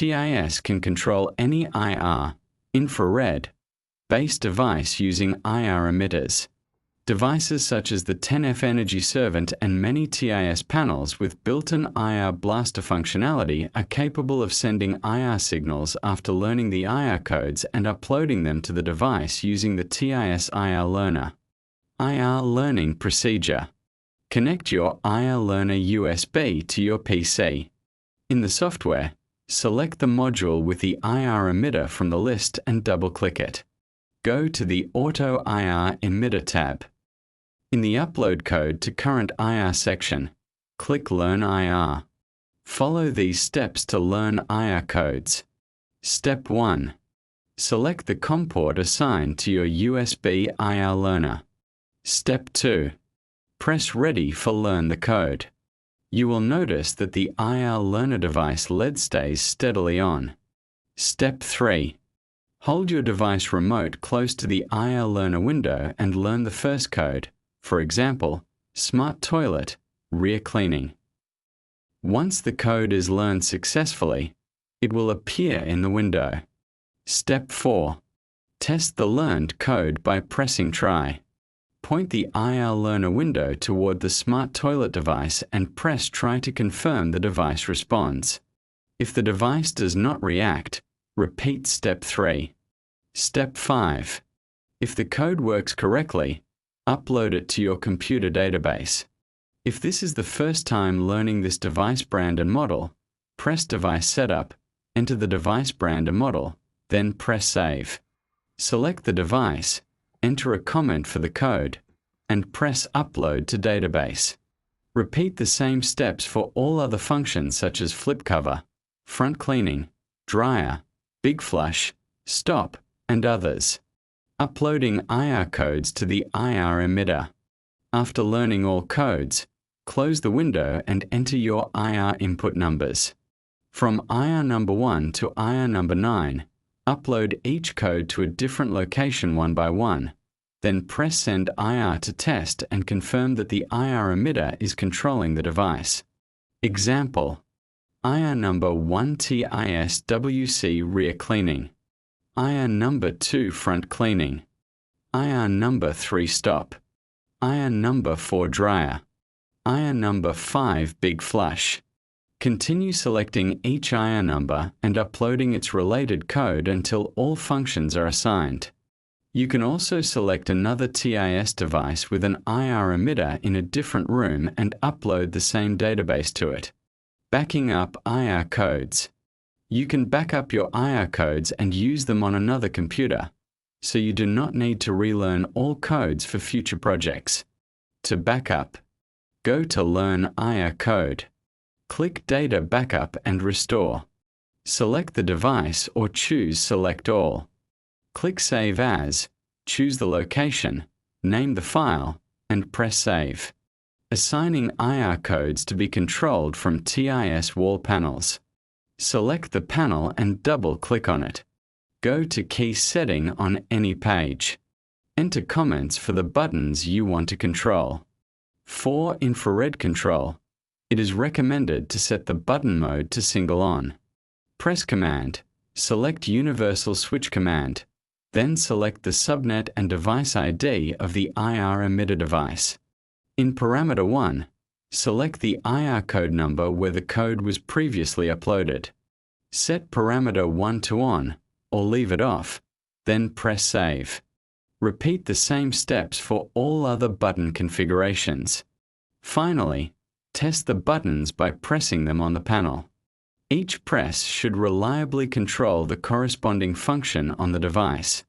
TIS can control any IR, infrared, base device using IR emitters. Devices such as the 10F Energy Servant and many TIS panels with built-in IR blaster functionality are capable of sending IR signals after learning the IR codes and uploading them to the device using the TIS IR Learner. IR Learning Procedure. Connect your IR Learner USB to your PC. In the software, select the module with the IR emitter from the list and double-click it. Go to the Auto IR Emitter tab. In the Upload Code to Current IR section, click Learn IR. Follow these steps to learn IR codes. Step 1. Select the COM port assigned to your USB IR Learner. Step 2. Press Ready for Learn the code. You will notice that the IR Learner device LED stays steadily on. Step 3. Hold your device remote close to the IR Learner window and learn the first code, for example, Smart Toilet, Rear Cleaning. Once the code is learned successfully, it will appear in the window. Step 4. Test the learned code by pressing Try. Point the IR Learner window toward the Smart Toilet device and press Try to confirm the device responds. If the device does not react, repeat Step 3. Step 5. If the code works correctly, upload it to your computer database. If this is the first time learning this device brand and model, press Device Setup, enter the device brand and model, then press Save. Select the device, enter a comment for the code, and press Upload to database. Repeat the same steps for all other functions such as flip cover, front cleaning, dryer, big flush, stop, and others. Uploading IR codes to the IR emitter. After learning all codes, close the window and enter your IR input numbers. From IR number 1 to IR number 9, upload each code to a different location one by one. Then press Send IR to test and confirm that the IR emitter is controlling the device. Example: IR number 1 TIS WC Rear Cleaning, IR number 2 Front Cleaning, IR number 3 Stop, IR number 4 Dryer, IR number 5 Big Flush. Continue selecting each IR number and uploading its related code until all functions are assigned. You can also select another TIS device with an IR emitter in a different room and upload the same database to it. Backing up IR codes. You can back up your IR codes and use them on another computer, so you do not need to relearn all codes for future projects. To backup, go to Learn IR Code. Click Data Backup and Restore. Select the device or choose Select All. Click Save As, choose the location, name the file, and press Save. Assigning IR codes to be controlled from TIS wall panels. Select the panel and double-click on it. Go to Key Setting on any page. Enter comments for the buttons you want to control. For infrared control, it is recommended to set the button mode to Single On. Press Command, select Universal Switch Command, then select the subnet and device ID of the IR emitter device. In Parameter 1, select the IR code number where the code was previously uploaded. Set Parameter 1 to On, or leave it off, then press Save. Repeat the same steps for all other button configurations. Finally, test the buttons by pressing them on the panel. Each press should reliably control the corresponding function on the device.